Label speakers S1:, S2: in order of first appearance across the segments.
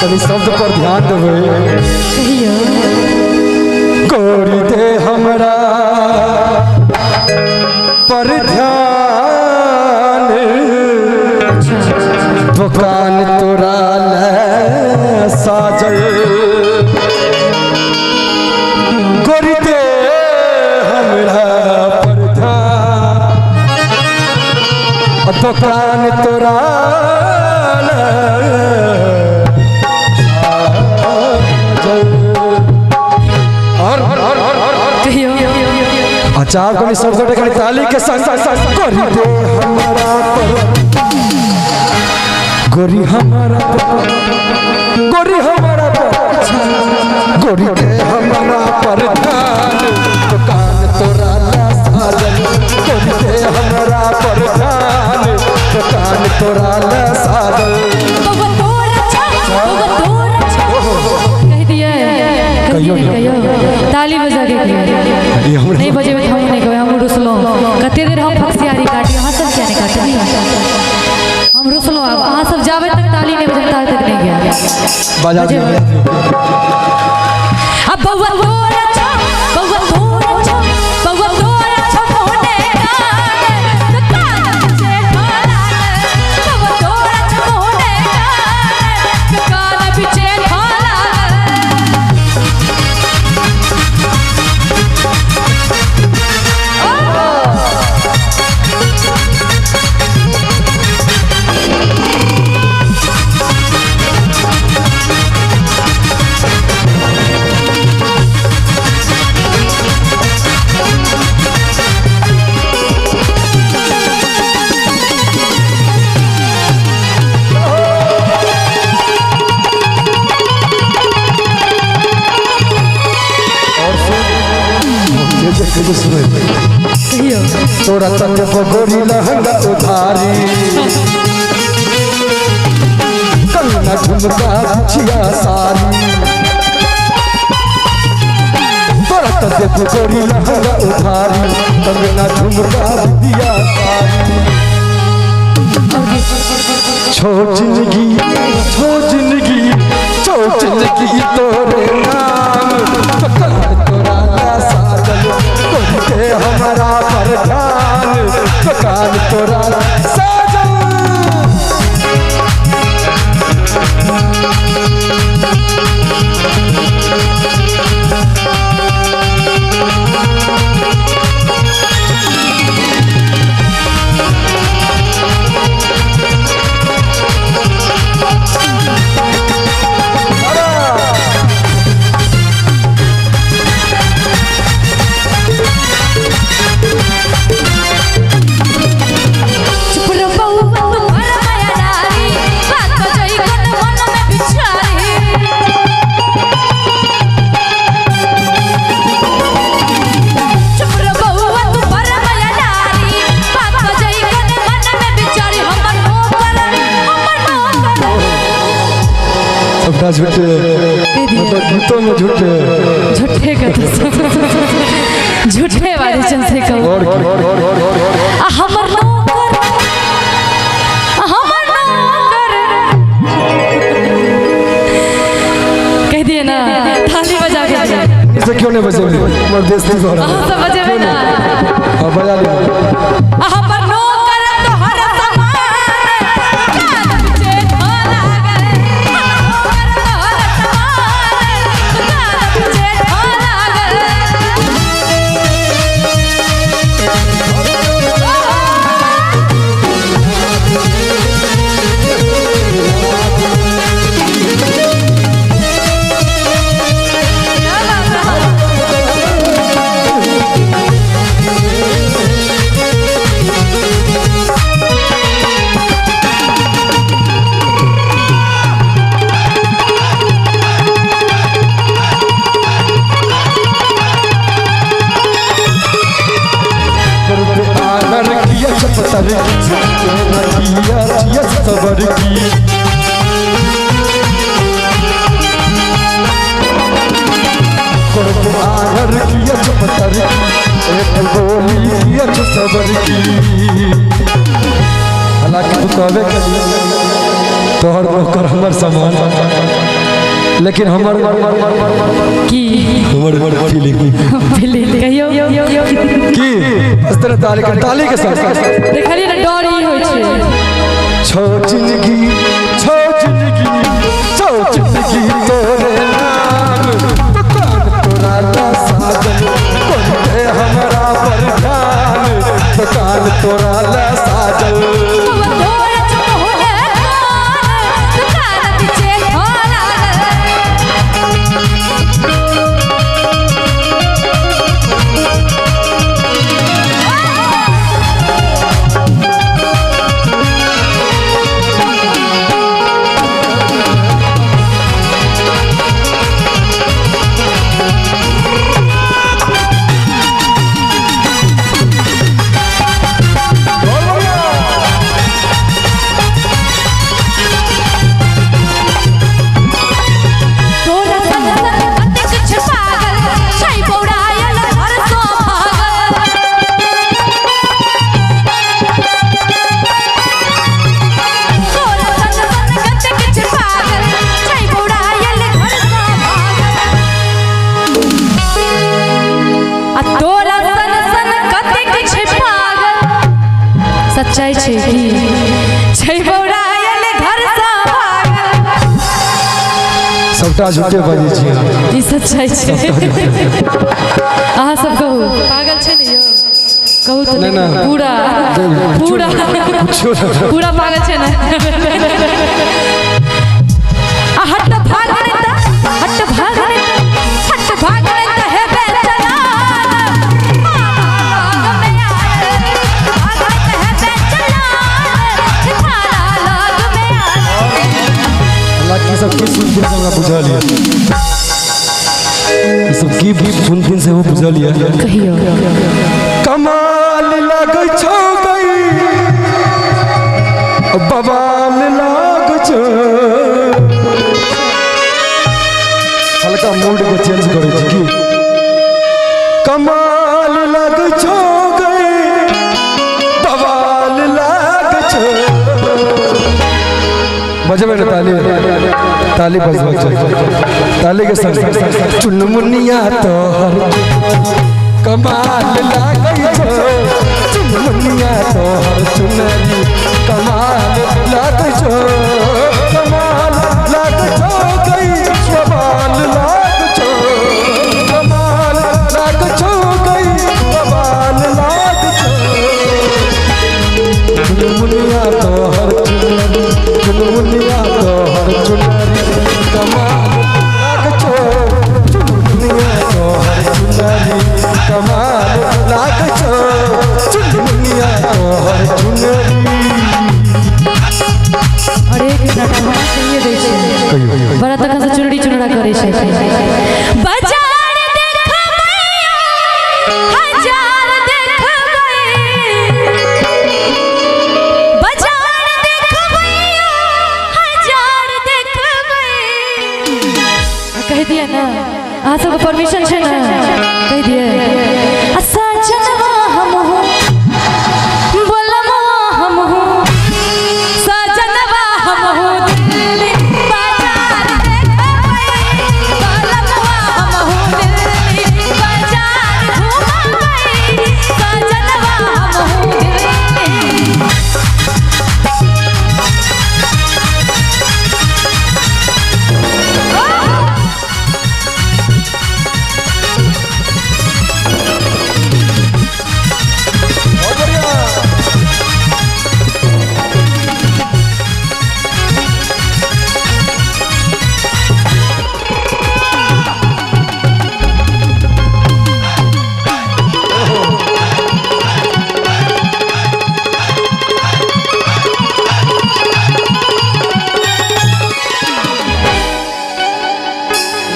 S1: तनी शब्द पर ध्यान देवे गोरी दे हमरा पर ध्यान दुकान तोरा साजल गोरी दे हमरा पर ध्यान दुकान तोरा चार को सब ताली के संग गोरी दे हमरा पर गोरी हमारा गोरी हमारा गोरी दे हमारा पर ध्यान दुकान तोरा साजल गोरी दे हमारा पर ध्यान दुकान तोरा साजल
S2: ताली बजा के नहीं बजे में हम नहीं कहे हम रुसलो कते देर हम फक्सियारी काटी हां सब क्या नहीं काटे हम रुसलो वहां सब जावे तक ताली नहीं बजता तक नहीं गया
S1: बजा दे
S2: अब बउवा तोरा छ बउवा तोरा छ बउवा तोरा छ मोने गाने दुकान से होला बउवा तोरा छ मोने गाने दुकान पीछे होला
S1: तोरा तक गोरी लहंगा उधारी कंगना झुमका छिया सारी तोरा तक गोरी लहंगा उधारी कंगना झुमका दिया सारी छो जिंदगी तोरे नाम तोरा साजल गोरी हमारा पर ध्यान दुकान तोरा साजल झूठे मतलब गीतों में झूठे
S2: का तो झूठे वाले चल से कहो हमर नौकर कह दिए ना थाली बजा के
S1: इसे क्यों नहीं बजे मर देश नहीं हो रहा
S2: सब बजे ना
S1: हां बजा ले
S2: हमर नौकर तो हर सबर की कुर्बान किया पत्थर एक गोली किया सबर की हालांकि तू कहबे तोहर नौकर हमर समान
S1: लेकिन हमर
S2: की फीलिंग कहियो
S1: की इस तरह ताली के साथ
S2: देखलिए ना डर ही होइ छै
S1: छो जिंदगी तोरे नाम दुकान तोरा ला साजन कोने हमरा पर ध्यान दुकान तोरा ला साजन
S2: सच्चाई छै कि छै बौरायल घर सँ भागल
S1: सबटा झूठे बाजै छी
S2: ई सच्चाई छै अहाँ सब कहू पागल छै ने यौ कहू तो पूरा पागल छै ने हट भागने त हे बेचला
S1: सब की सुन से हमरा बुझा लिया सब की भी सुन से वो बुझा लिया
S2: कहियो
S1: कमाल लागै छौ गई बवाल लागै छौ हल्का मूड को चेंज करै छी की कमाल लागै छौ गई बवाल लागै छौ बजबै ना ताली बजबै ताली के संग चुनमुनिया तोहर कमाल लागै छौ चुनमुनिया तोहर चुनरी कमाल लागै छौ कमाल लागै छौ गई बवाल लागै छौ कमाल लागै छौ गई बवाल लागै छौ चुनमुनिया तोहर चुनरी चुनमुनिया तोहर चुनरी कमाल लागै छौ चुनमुनिया तोहर चुनरी कमाल लागै छौ चुनमुनिया तोहर चुनरी
S2: अरे एक मिनट हम कहिए दै छै बड़ा तक से चुनरी चुनरा करे छै बाजार देखबै हजार देखबै बाजार देखबै हजार देखबै कह दिया ना अहाँ सबके परमिशन छै ना कह दिए सजनवा हम हूँ बोलवा हम हूँ सजनवा हम हूँ दिल्ली बाजार देखबै बोलवा हम हूँ दिल्ली बाजार घूमबै सजनवा हम हूँ दिल्ली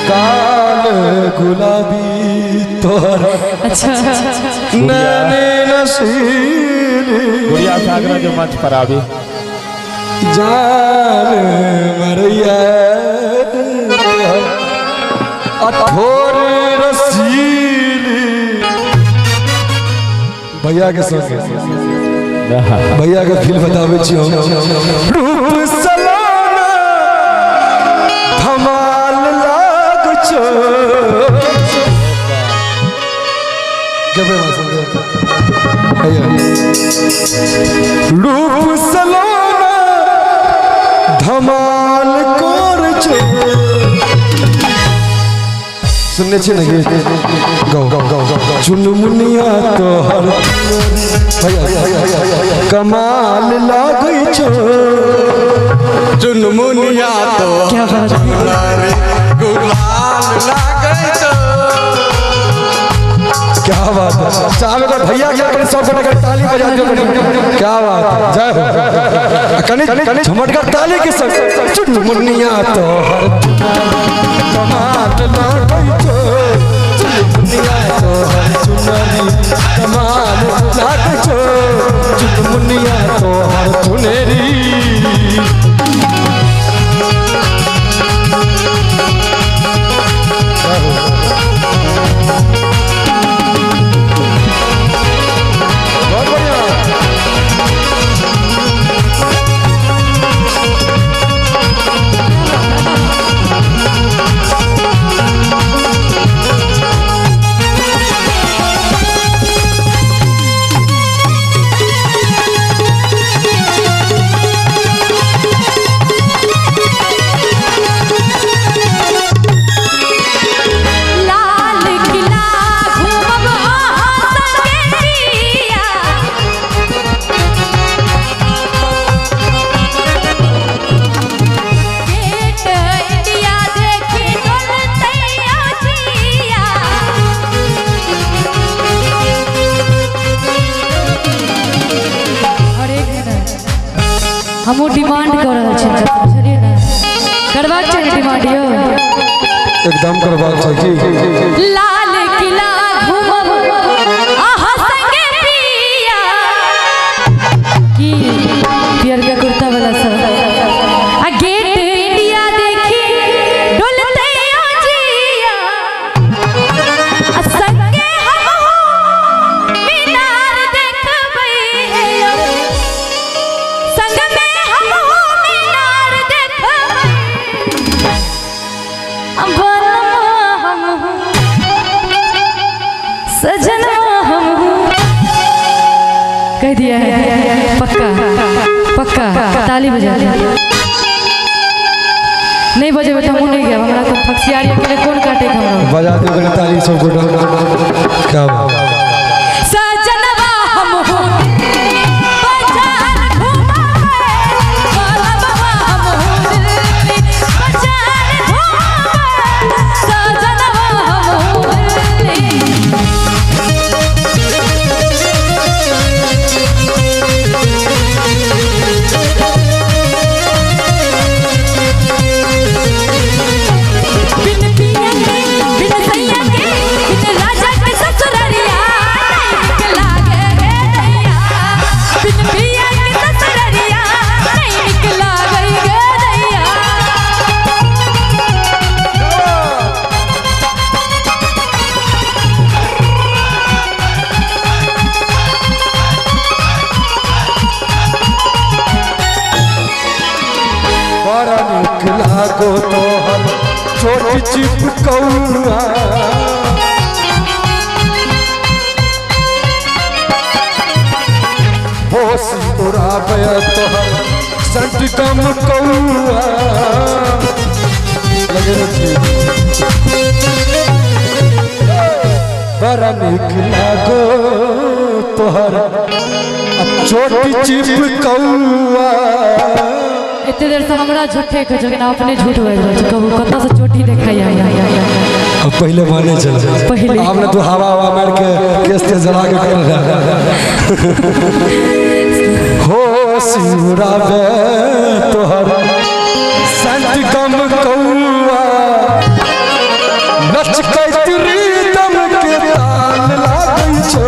S1: गाल गुलाबी तोहर
S2: अच्छा
S1: नैने नशीली
S3: गुड़िया सागरा जो मंच पर आवी
S1: जान मरैया अठोर रसीली भैया के संग भैया के फील बताबै छी हम रूप सलाना धमाल छो रूप सलोना धमाल कर छो सुनने छे ना गाओ गाओ गाओ गाओ चुनमुनिया तो हर कमाल लागै छो
S4: चुनमुनिया तो
S2: क्या बात है
S4: गुलाल लागै छो
S1: क्या बात है चाहे तो भैया क्या करें सब को ताली बजा दो क्या बात है जय हो कने झमटकर ताली के संग चुनमुनिया तो हर कमाल लागै छो चुनमुनिया तो हर चुनरी कमाल लागै छो चुनमुनिया तो हर चुनेरी
S2: हमू डिमांड कर रहे छे करबाक चाहिए डिमांड यो
S1: एकदम करबाक चाहिए
S2: लाल किला घूमब आहा संगे पिया की पियर का कुर्ता वाला सब आ गेट इंडिया देखी डोलते आजिया आ संगे हम मीनार देखबै संग में हम मीनार देखबै सजना हम कह दिया है पक्का पक्का ताली बजा नहीं बजे तो मुँह नहीं गया हमारा तो फक्सियारी के लिए कौन काटे हमरा
S1: बजा दो ताली सब को क्या बात
S2: सजनवा हम हो बाजार घुमावे बालवा हम हो बाजार घुमावे सजनवा हम हो
S1: लागो तो हम छोटी चिपकौआ होशी उड़ाबे तो हम संट कम कौआ लगे बड़ा निक लागो तोहर छोटी चिपकौआ
S2: इतने देर से हमरा झूठे के जगह अपने झूठ हो जाए कबू कत्ता से चोटी देखाई
S1: अब पहले माने चल
S2: पहले
S1: आपने तो हवा मार के केस ते जला के कर हो सिरावे तोहर संत कम कौआ नचकैत रिदम के ताल लागै छो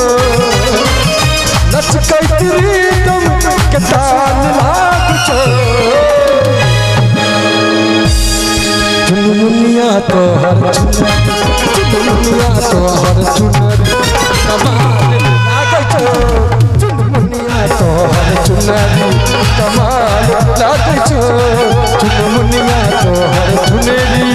S1: नचकैत रिदम के ताल लागै छो चुनमुनिया तो हर चुनमुनिया तो हर चुनर कमाल लागै छो चुनमुनिया तो हर चुनर कमाल लागै छो चुनमुनिया तो हर चुनरी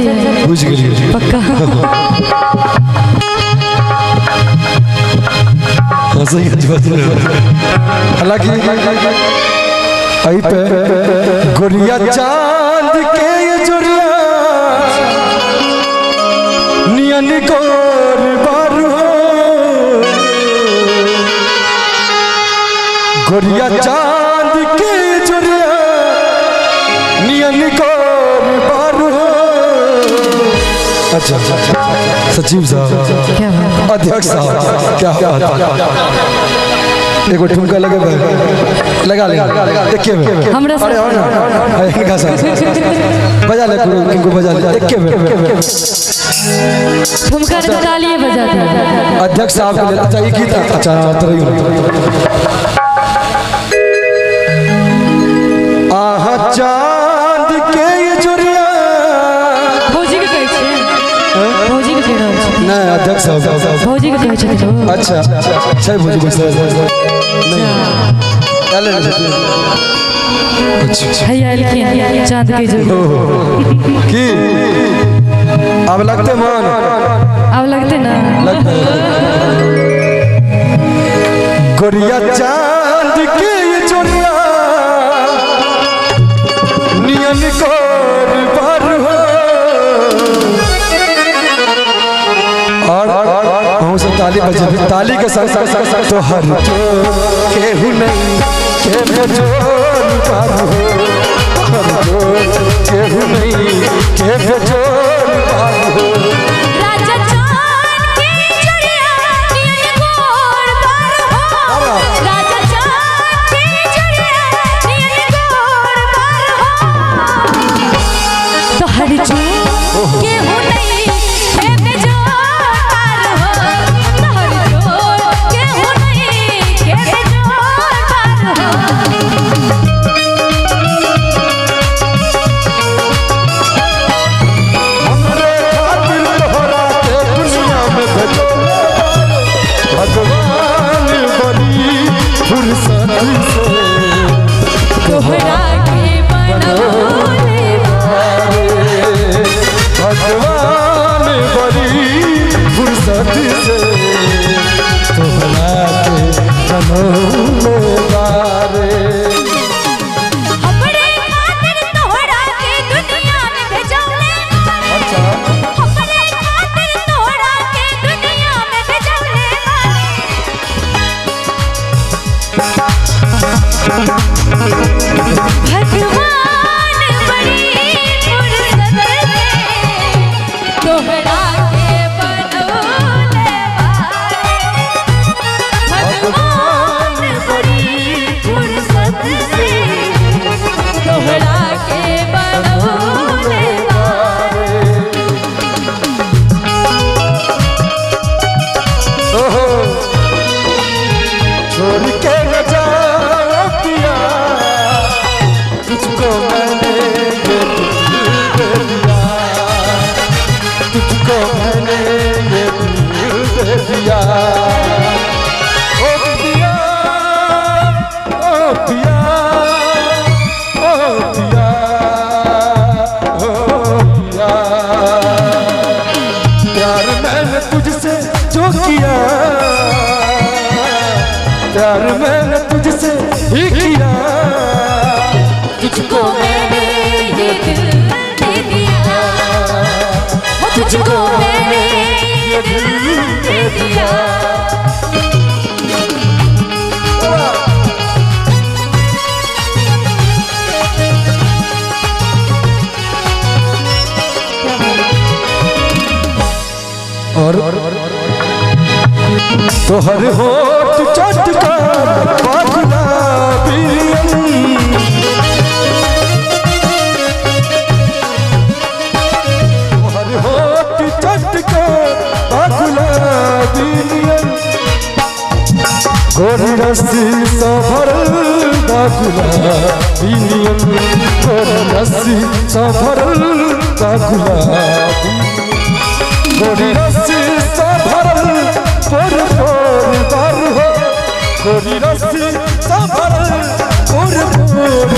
S2: चलिए
S1: बुझ गेलिए
S2: पक्का
S1: सही हालांकि आई पे गोरिया चांद के ये जोरिया नियन गोर बारू गोरिया चांद के जोरिया नियन गोर बारू अच्छा सचिव साहब
S2: क्या बात
S1: अध्यक्ष साहब क्या बात है एगो ठुमका लगे भाई लगा देखिए
S2: हमरा
S1: अरे और ना इनका साथ बजा ले इनको बजा ले देखिए
S2: ठुमका ने तालियां बजा दी
S1: अध्यक्ष साहब के लिए अच्छा ये गीत अच्छा आहा चांद के ये जोरिया
S2: भौजी के कहै छै भौजी के कह रहल छै
S1: नहीं अध्यक्ष साहब
S2: भौजी के कहै छै तो
S1: अच्छा छै भौजी को नहीं चले अच्छा
S2: हैया एलखिन चांद के जोड़ी
S1: की अब लगते मान
S2: अब लगते ना
S1: लगते गोरिया चांद के ये जोड़िया नियन कोर पर हो और हम सब ताली बजे ताली के संग तो हर केहू नहीं के जोर पर हो केहू नहीं के जोर पर हो
S2: राजा चांद की जोड़िया नियन गोर पर हो राजा चांद की जोड़िया नियन गोर पर हो तो हर जो केहू नहीं के बेजोर पर हो तो हर जो केहू नहीं के बेजोर पर हो
S1: हमरे खातिर तोहरा के दुनिया में भेजो भगवान बड़ी फुर्सत से
S2: तोहरा के बनौले
S1: भगवान बड़ी फुर्सत से तोहरा के बनौले बारे
S2: हमरे खातिर तोहरा के दुनिया में भेजौले
S1: अच्छा
S2: हमरे खातिर तोहरा के दुनिया में भेजौले भगवान बड़ी फुर्सत से तोहरा के बनौले भगवान बड़ी फुर्सत से तोहरा के बनौले
S1: ओहो छोड़ के न जाओ पिया तुझको मैंने ये दिल दे दिया तुझको मैंने ये दिल दे दिया ओ पिया ओ पिया ओ पिया ओ पिया प्यार मैंने तुझसे जो किया प्यार मैंने तुझसे ही किया तुझको
S2: मैंने ये दिल दे दिया तुझको मैंने ये दिल दे दिया
S1: और तोहर होठ चटका बाबुला तोहर होठ चटका बाबुला गोरी रस्सी सफर बाबुला गोरी रस्सी सफर बाबुला गोरी रस्सी सफर पोर पोर बार हो गोरी रस्सी सफर पोर पोर